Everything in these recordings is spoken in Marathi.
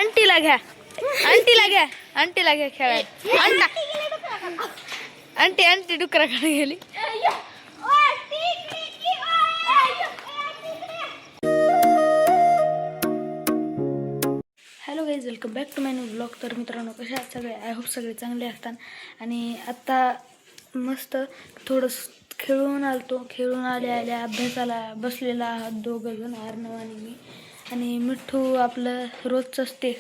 आंटीला घ्या, आंटीला घ्या, आंटीला घ्या खेळायला. आंटी आंटी डुकराकडे गेली. Hello guys, welcome back to my new blog. तर मित्रांनो, कसे आहात सगळे? आय होप सगळे चांगले असतात. आणि आत्ता मस्त थोडं खेळून आलतो. खेळून आल्या अभ्यासाला बसलेला आहात दोघं जण, अर्णव आणि मी. आणि मिठ्ठू आपलं रोजचंच ते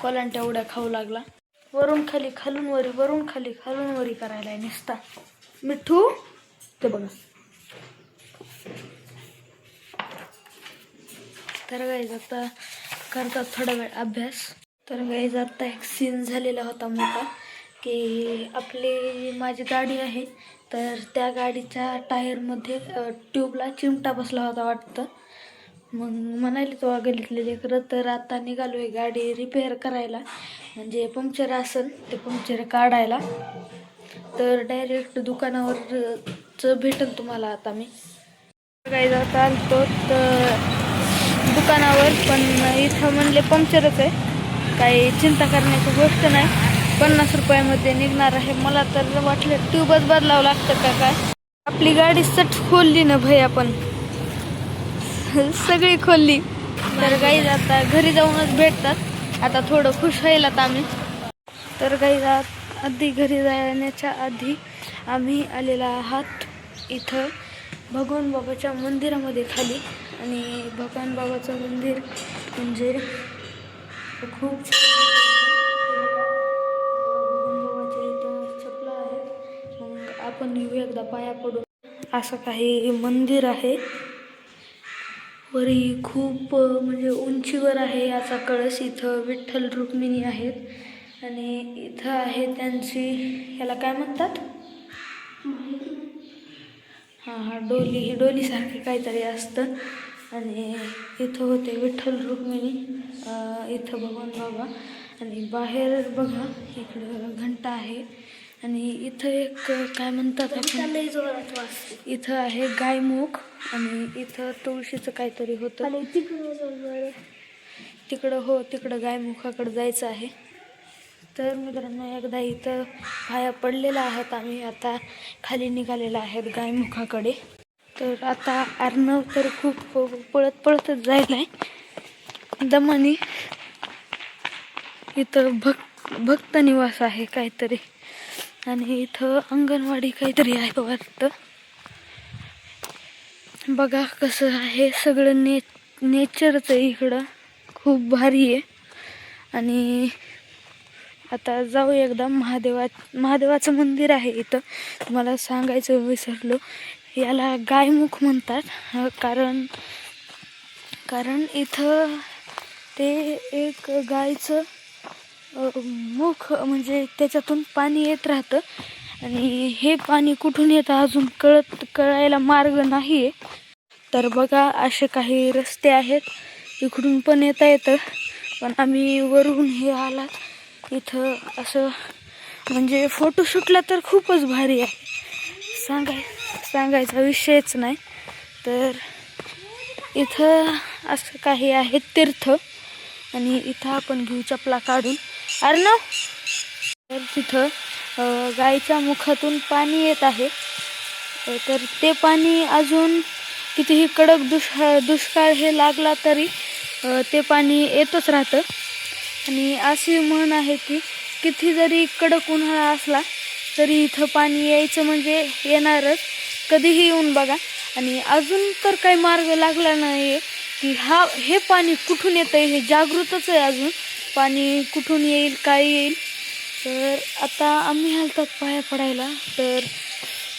कोलांट्या उड्या खाऊ लागला. वरून खाली, खालून वरी, वरून खाली, खालून वरी करायला आहे नुसता. मिठ्ठू ते बघा. तर गाईज आता करतात थोडा वेळ अभ्यास. तर गाईज आता एक सीन झालेला होता मोठा, की माझी गाडी आहे, तर त्या गाडीच्या टायरमध्ये ट्यूबला चिमटा बसला होता वाटतं. मग म्हणाले तो गल्लीतले लेकरं, तर आता निघालो आहे गाडी रिपेअर करायला, म्हणजे पंक्चर असेल ते पंक्चर काढायला. तर डायरेक्ट दुकानावरच भेटेल तुम्हाला आता मी. गाईज आता आलतो तर दुकानावर, पण इथं म्हणले पंक्चरच आहे, काही चिंता करण्याची गोष्ट नाही, 50 रुपयामध्ये निघणार आहे. मला तर वाटलं ट्यूबच बदलावं लागतं का काय. आपली गाडी सट खोलली ना भाई, आपण सगळी खोलली. तर गाईज आता घरी जाऊनच भेटतात. आता थोडं खुश व्हायला आम्ही. तर गाईज आधी घरी जाण्याच्या आधी आम्ही आलेला आहात इथं भगवान बाबाच्या मंदिरामध्ये खाली. आणि भगवान बाबाचं मंदिर म्हणजे खूप भगवान बाबाच्या इथं चपला आहे. मग आपण येऊ एकदा पाया पडू. असं काही मंदिर आहे. वरी खूप म्हणजे उंचीवर आहे याचा कळस. इथं विठ्ठल रुक्मिणी आहेत आणि इथं आहे त्यांची, ह्याला काय म्हणतात, हां डोली, ही डोलीसारखं काहीतरी असतं. आणि इथं होते विठ्ठल रुक्मिणी, इथं भगवान बाबा. आणि बाहेर बघा इकडं घंटा आहे. आणि इथं एक काय म्हणतात आपण, इथं आहे गायमुख. आणि इथं तुळशीचं काहीतरी होतं तिकडं. हो, तिकडं गायमुखाकडं जायचं आहे. तर मित्रांनो, एकदा इथं पाया पडलेला आहात आम्ही. आता खाली निघालेला आहेत गायमुखाकडे. तर आता अर्णव तर खूप पळतच जायला आहे दमानी. इथं भक्त निवास आहे काहीतरी, आणि इथं अंगणवाडी काहीतरी आहे वाटतं. बघा कसं आहे सगळं नेचरच आहे इकडं, खूप भारी आहे. आणि आता जाऊ एकदा महादेवाचं मंदिर आहे इथं. तुम्हाला सांगायचं विसरलो, याला गायमुख म्हणतात. कारण इथं ते एक गायचं मुख, म्हणजे त्याच्यातून पाणी येत राहतं. आणि हे पाणी कुठून येतं अजून कळायला मार्ग नाही आहे. तर बघा असे काही रस्ते आहेत, इकडून पण येता येतं. पण आम्ही वरून हे आलात इथं, असं म्हणजे फोटोशूटला तर खूपच भारी आहे, सांगायचा विषयच नाही. तर इथं असं काही आहे तीर्थ. आणि इथं आपण घेऊ चपला काढून. अर्णव, तर तिथं गायीच्या मुखातून पाणी येत आहे. तर ते पाणी अजून कितीही कडक दुष्काळ हे लागला तरी ते पाणी येतच राहतं. आणि अशी म्हण आहे की किती जरी कडक उन्हाळा असला तरी इथं पाणी यायचं म्हणजे येणारच, कधीही येऊन बघा. आणि अजून तर काही मार्ग लागला नाही आहे की हे पाणी कुठून येतं आहे, हे जागृतच आहे अजून. पाणी कुठून येईल, काय येईल. तर आता आम्ही आलतात पाया पडायला. तर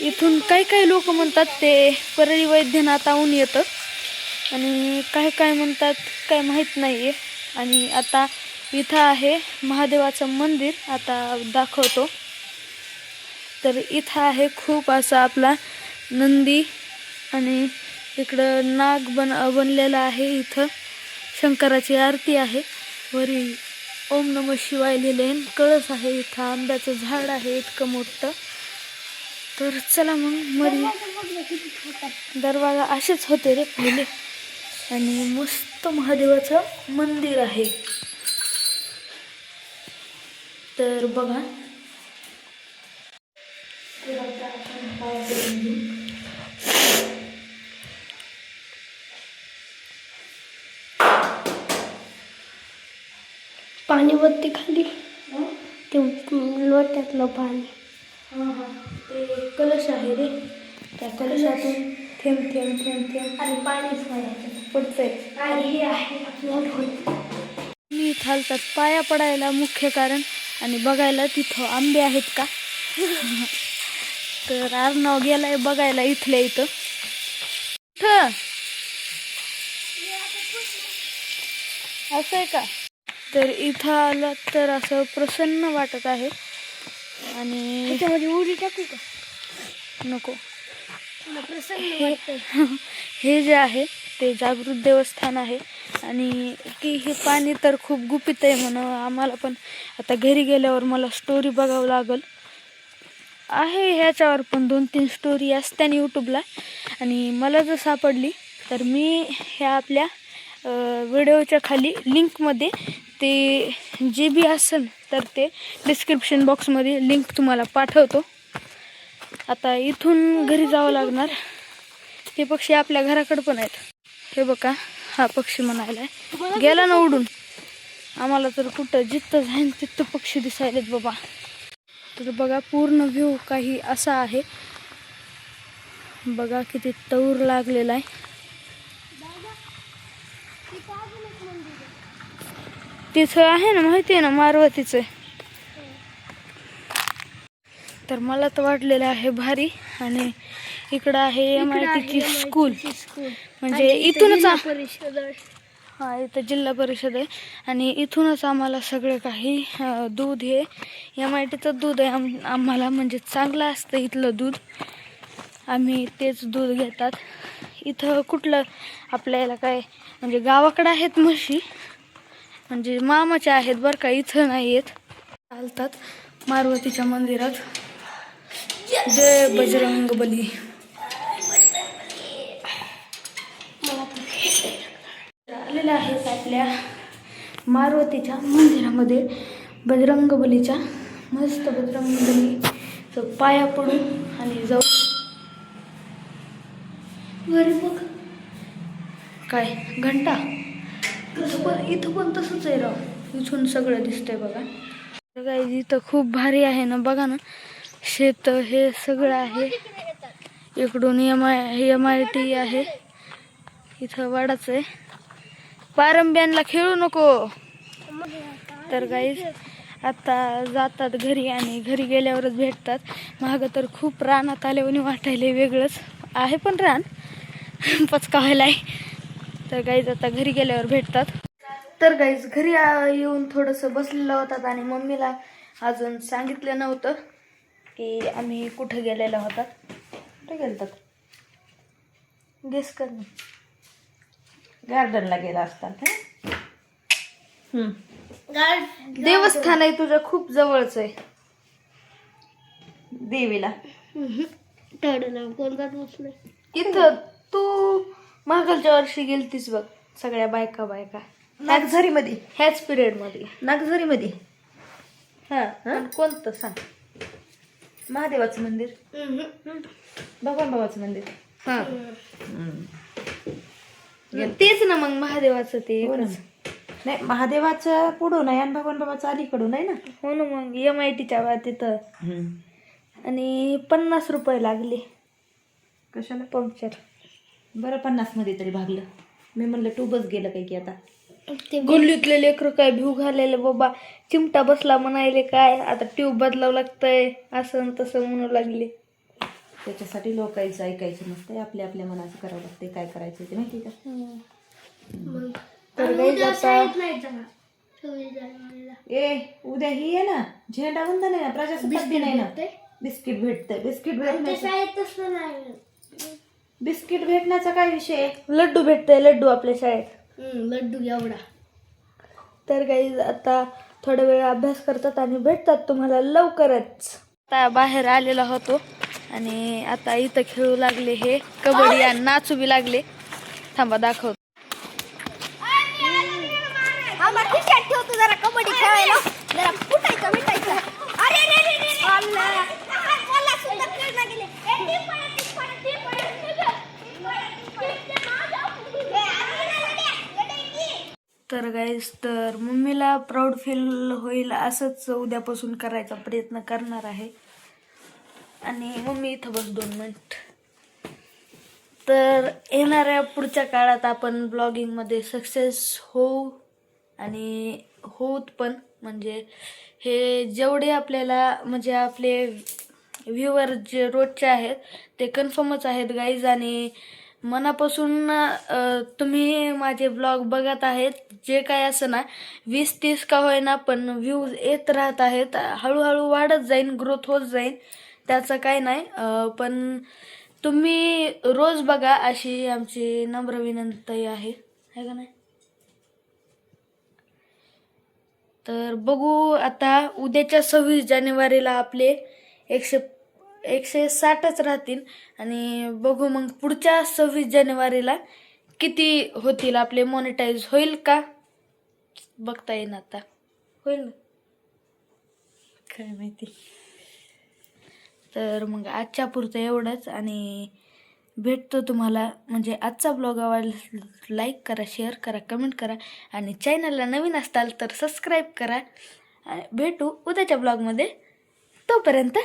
इथून काही लोक म्हणतात ते परळी वैद्यनाथाहून येतं, आणि काय म्हणतात काय माहीत नाही आहे. आणि आता इथं आहे महादेवाचं मंदिर, आता दाखवतो. तर इथं आहे खूप असा आपला नंदी, आणि इकडं नाग बनलेला आहे. इथं शंकराची आरती आहे. वरी ओम नमः शिवाय लिहिले, कळस आहे. इथं आंब्याचं झाड आहे इतकं मोठं. तर चला मग दरवाजा असेच होते रे पहिले. आणि मस्त महादेवाचं मंदिर आहे. तर बघा तर आता आपण पाया पडून घेऊ. पाणी वरती खाली ते लोट्यातलं पाणी. ते कलश आहे रे, त्या कलशातून थेंब थेंब थेंब थेंब आणि पाणीच पाण्याचं पडतंय. आणि हे आहे आपलं ढोल. मी चालतात पाया पडायला मुख्य कारण आणि बघायला तिथं आंबे आहेत का. तर अर्णव गेलाय बघायला इथल्या इथं. असं आहे का. तर इथं आलं तर असं प्रसन्न वाटत आहे. आणि त्याच्यामध्ये उडी टाकू का. नको. प्रसन्न वाटतंय. हे जे आहे ते जागृत देवस्थान आहे आणि की हे पाणी तर खूप गुपित आहे म्हणून आम्हाला पण आता घरी गेल्यावर मला स्टोरी बघावं लागल. आहे ह्याच्यावर पण 2-3 स्टोरी असत्या यूट्यूबला आणि मला जर सापडली तर मी ह्या आपल्या व्हिडिओच्या खाली लिंकमध्ये ते जे बी असेल तर ते डिस्क्रिप्शन बॉक्समध्ये लिंक तुम्हाला पाठवतो. आता इथून घरी जावं लागणार. हे पक्षी आपल्या घराकडे पण आहेत. हे बघा हा पक्षी म्हणायला आहे गेला ना उडून. आम्हाला तर कुठं जिथं जाईन तिथं पक्षी दिसायलेत बाबा. तर बघा पूर्ण व्ह्यू काही असा आहे. बघा किती तौर लागलेला आहे. तिथं आहे ना माहिती आहे ना मारवतीचं. तर मला तर वाटलेलं आहे भारी. आणि इकडं आहे MIT ची स्कूल म्हणजे इथूनच परिषद. हा इथं जिल्हा परिषद आहे आणि इथूनच आम्हाला सगळं काही दूध हे MITचं दूध आहे आम्हाला म्हणजे चांगलं असतं इथलं दूध. आम्ही तेच दूध घेतात. इथं कुठलं आपल्याला काय म्हणजे गावाकडं आहेत म्हशी म्हणजे मामाच्या आहेत बरं का, इथं नाही आहेत. चालतात मारुतीच्या मंदिरात. जय बजरंग बली. आलेल्या आहेत आपल्या मारुतीच्या मंदिरामध्ये बजरंग बलीच्या. मस्त बजरंग बलीचं पाया पडून आणि जाऊ. घरी बघ काय घंटा इथं पण तसंच आहे राव. इथून सगळं दिसतंय बघा. काय इथं खूप भारी आहे ना बघा ना. शेत हे सगळं आहे. इकडून MIT आहे. इथं वाडाच आहे. पारंब्यांना खेळू नको. तर गाईज आता जातात घरी आणि घरी गेल्यावरच भेटतात. मागं तर खूप रानात आल्यावर वाटायला वेगळंच आहे पण रान पचकावायला आहे. तर गाईज आता घरी गेल्यावर भेटतात. तर गाईज घरी येऊन थोडंसं बसलेलं होतात आणि मम्मीला अजून सांगितलं नव्हतं की आम्ही कुठं गेलेलो होतात. कुठे गेलतात गेस कर ना. गार्डनला गेला असतात. देवस्थान आहे तुझ्या खूप जवळच आहे. देवीला कोणता बसलं इथं तू मागच्या वर्षी गेलतीस बघ सगळ्या बायका नागझरीमध्ये. ह्याच पिरियड मध्ये. नागझरीमध्ये हा पण कोणतं सांग. महादेवाचं मंदिर. भगवान बाबाचं मंदिर. हा तेच ना मग महादेवाचं ते हो ना. नाही महादेवाचं पुढून आहे आणि भगवान बाबाचं अलीकडून आहे ना. हो ना मग MITच्या तिथं. आणि 50 रुपये लागले कशाला पंक्चर. बरं 50 मध्ये तरी भागलं. मी म्हणलं टूबच गेलं काही की आता. ते गल्लीतले लेकरं काय भिव घालायला बाबा. चिमटा बसला म्हणायले काय आता ट्यूब बदलावं लागतंय असं तसं म्हणू लागले. त्याच्यासाठी लोकांचं ऐकायचं नसतंय. आपल्या आपल्या मनाचं करावं लागतंय. काय करायचं ते माहिती का. तर गाईज आता उद्या ही आहे ना झेंडा वंदन आहे ना प्रजासत्ताक दिन आहे ना. बिस्किट भेटतंय. बिस्किट भेटण्याचा काय विषय. लड्डू भेटतंय लड्डू आपल्या शाळेत. लड्डू एवढा. तर गाईज आता थोडा वेळ अभ्यास करतात आणि भेटतात तुम्हाला लवकरच. आता बाहेर आलेला होतो आणि आता इथं खेळू लागले हे कबड्डी आणि नाचू बी लागले. थांबा दाखवतो. ठेवतो जरा कबड्डी खेळायला जरा फुटायचं गाईज. तर मम्मीला प्राऊड फील होईल असंच उद्यापासून करायचा प्रयत्न करणार आहे. आणि मम्मी इथं बस 2 मिनिट. तर येणाऱ्या पुढच्या काळात आपण ब्लॉगिंगमध्ये सक्सेस होऊ आणि होत पण. म्हणजे हे जेवढे आपल्याला म्हणजे आपले व्ह्यूवर जे रोजचे आहेत ते कन्फर्मच आहेत गाईज. आणि मनापासून तुम्ही माझे ब्लॉग बघत आहेत. जे काय असं ना 20-30 का होईना पण व्ह्यूज येत राहत आहेत. हळूहळू वाढत जाईन, ग्रोथ होत जाईन, त्याचं काय नाही. पण तुम्ही रोज बघा अशी आमची नम्र विनंती आहे का नाही. तर बघू आता उद्याच्या 26 जानेवारीला आपले 160च राहतील. आणि बघू मग पुढच्या 26 जानेवारीला किती होतील आपले, मॉनिटाईज होईल का बघता येईन. आता होईल ना काय माहिती. तर मग आजच्या पुरतं एवढंच. आणि भेटतो तुम्हाला. म्हणजे आजचा ब्लॉग आवडला लाईक करा, शेअर करा, कमेंट करा. आणि चॅनलला नवीन असताल तर सबस्क्राईब करा. भेटू उद्याच्या ब्लॉगमध्ये. तोपर्यंत